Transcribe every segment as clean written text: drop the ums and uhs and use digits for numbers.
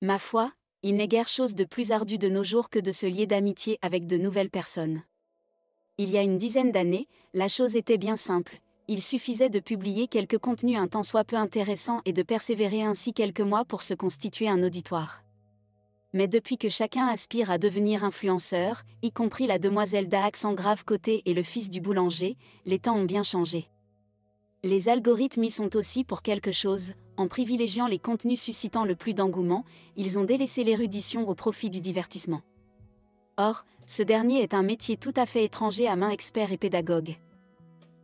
Ma foi, il n'est guère chose de plus ardu de nos jours que de se lier d'amitié avec de nouvelles personnes. Il y a une dizaine d'années, la chose était bien simple. Il suffisait de publier quelques contenus un tant soit peu intéressants et de persévérer ainsi quelques mois pour se constituer un auditoire. Mais depuis que chacun aspire à devenir influenceur, y compris la demoiselle d'Aix en grave côté et le fils du boulanger, les temps ont bien changé. Les algorithmes y sont aussi pour quelque chose. En privilégiant les contenus suscitant le plus d'engouement, ils ont délaissé l'érudition au profit du divertissement. Or, ce dernier est un métier tout à fait étranger à main experts et pédagogues.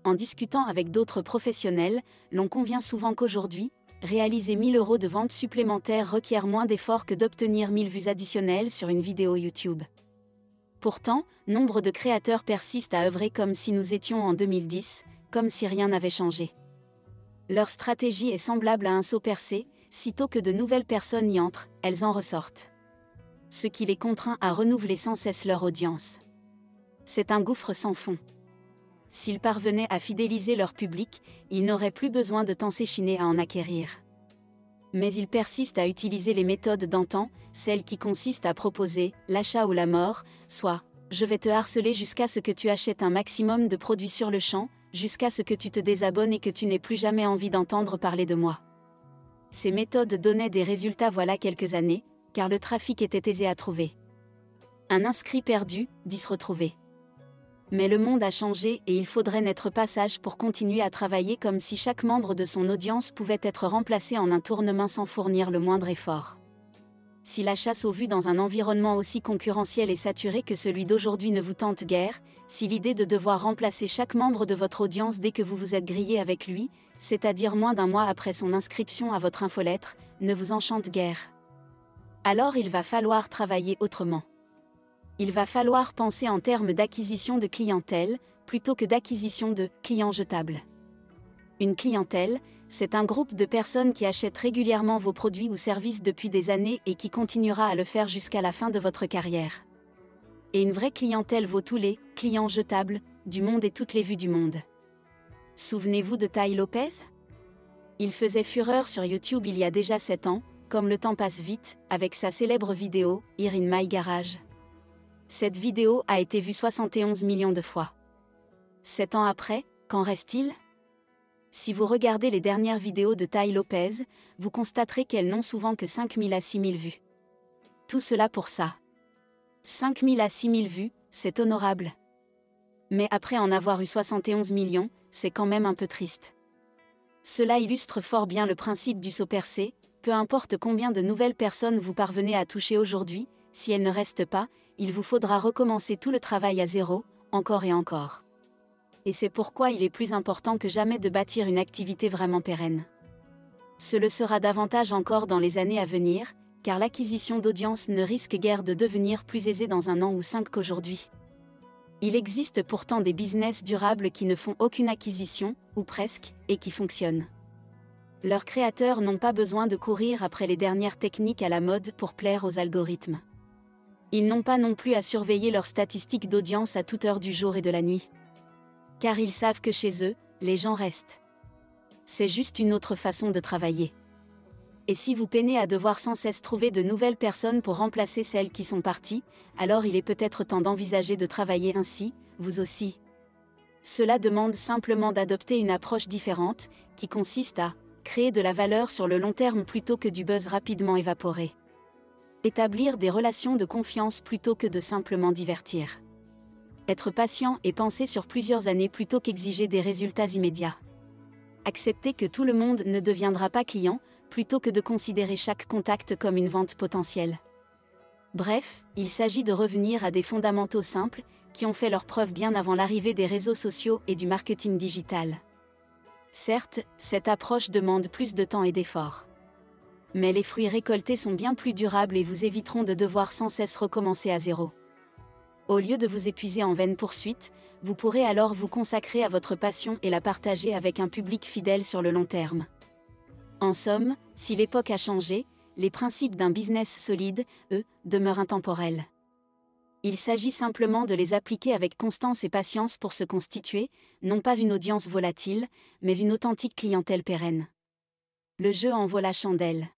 En discutant avec d'autres professionnels, l'on convient souvent qu'aujourd'hui, réaliser 1000 € de vente supplémentaire requiert moins d'efforts que d'obtenir 1000 vues additionnelles sur une vidéo YouTube. Pourtant, nombre de créateurs persistent à œuvrer comme si nous étions en 2010, comme si rien n'avait changé. Leur stratégie est semblable à un seau percé, sitôt que de nouvelles personnes y entrent, elles en ressortent. Ce qui les contraint à renouveler sans cesse leur audience. C'est un gouffre sans fond. S'ils parvenaient à fidéliser leur public, ils n'auraient plus besoin de temps s'échiner à en acquérir. Mais ils persistent à utiliser les méthodes d'antan, celles qui consistent à proposer l'achat ou la mort, soit je vais te harceler jusqu'à ce que tu achètes un maximum de produits sur le champ, jusqu'à ce que tu te désabonnes et que tu n'aies plus jamais envie d'entendre parler de moi. Ces méthodes donnaient des résultats voilà quelques années, car le trafic était aisé à trouver. Un inscrit perdu, 10 retrouvés. Mais le monde a changé et il faudrait n'être pas sage pour continuer à travailler comme si chaque membre de son audience pouvait être remplacé en un tournement sans fournir le moindre effort. Si la chasse aux vues dans un environnement aussi concurrentiel et saturé que celui d'aujourd'hui ne vous tente guère, si l'idée de devoir remplacer chaque membre de votre audience dès que vous vous êtes grillé avec lui, c'est-à-dire moins d'un mois après son inscription à votre infolettre, ne vous enchante guère, alors il va falloir travailler autrement. Il va falloir penser en termes d'acquisition de clientèle, plutôt que d'acquisition de clients jetables. Une clientèle, c'est un groupe de personnes qui achètent régulièrement vos produits ou services depuis des années et qui continuera à le faire jusqu'à la fin de votre carrière. Et une vraie clientèle vaut tous les clients jetables du monde et toutes les vues du monde. Souvenez-vous de Tai Lopez ? Il faisait fureur sur YouTube il y a déjà 7 ans, comme le temps passe vite, avec sa célèbre vidéo « Here in my garage ». Cette vidéo a été vue 71 millions de fois. 7 ans après, qu'en reste-t-il ? Si vous regardez les dernières vidéos de Tai Lopez, vous constaterez qu'elles n'ont souvent que 5000 à 6000 vues. Tout cela pour ça. 5000 à 6000 vues, c'est honorable. Mais après en avoir eu 71 millions, c'est quand même un peu triste. Cela illustre fort bien le principe du saut percé, peu importe combien de nouvelles personnes vous parvenez à toucher aujourd'hui, si elles ne restent pas, il vous faudra recommencer tout le travail à zéro, encore et encore. Et c'est pourquoi il est plus important que jamais de bâtir une activité vraiment pérenne. Ce le sera davantage encore dans les années à venir, car l'acquisition d'audience ne risque guère de devenir plus aisée dans 1 an ou 5 qu'aujourd'hui. Il existe pourtant des business durables qui ne font aucune acquisition, ou presque, et qui fonctionnent. Leurs créateurs n'ont pas besoin de courir après les dernières techniques à la mode pour plaire aux algorithmes. Ils n'ont pas non plus à surveiller leurs statistiques d'audience à toute heure du jour et de la nuit. Car ils savent que chez eux, les gens restent. C'est juste une autre façon de travailler. Et si vous peinez à devoir sans cesse trouver de nouvelles personnes pour remplacer celles qui sont parties, alors il est peut-être temps d'envisager de travailler ainsi, vous aussi. Cela demande simplement d'adopter une approche différente, qui consiste à créer de la valeur sur le long terme plutôt que du buzz rapidement évaporé. Établir des relations de confiance plutôt que de simplement divertir. Être patient et penser sur plusieurs années plutôt qu'exiger des résultats immédiats. Accepter que tout le monde ne deviendra pas client, plutôt que de considérer chaque contact comme une vente potentielle. Bref, il s'agit de revenir à des fondamentaux simples, qui ont fait leur preuve bien avant l'arrivée des réseaux sociaux et du marketing digital. Certes, cette approche demande plus de temps et d'efforts. Mais les fruits récoltés sont bien plus durables et vous éviteront de devoir sans cesse recommencer à zéro. Au lieu de vous épuiser en vaines poursuites, vous pourrez alors vous consacrer à votre passion et la partager avec un public fidèle sur le long terme. En somme, si l'époque a changé, les principes d'un business solide, eux, demeurent intemporels. Il s'agit simplement de les appliquer avec constance et patience pour se constituer, non pas une audience volatile, mais une authentique clientèle pérenne. Le jeu en vaut la chandelle.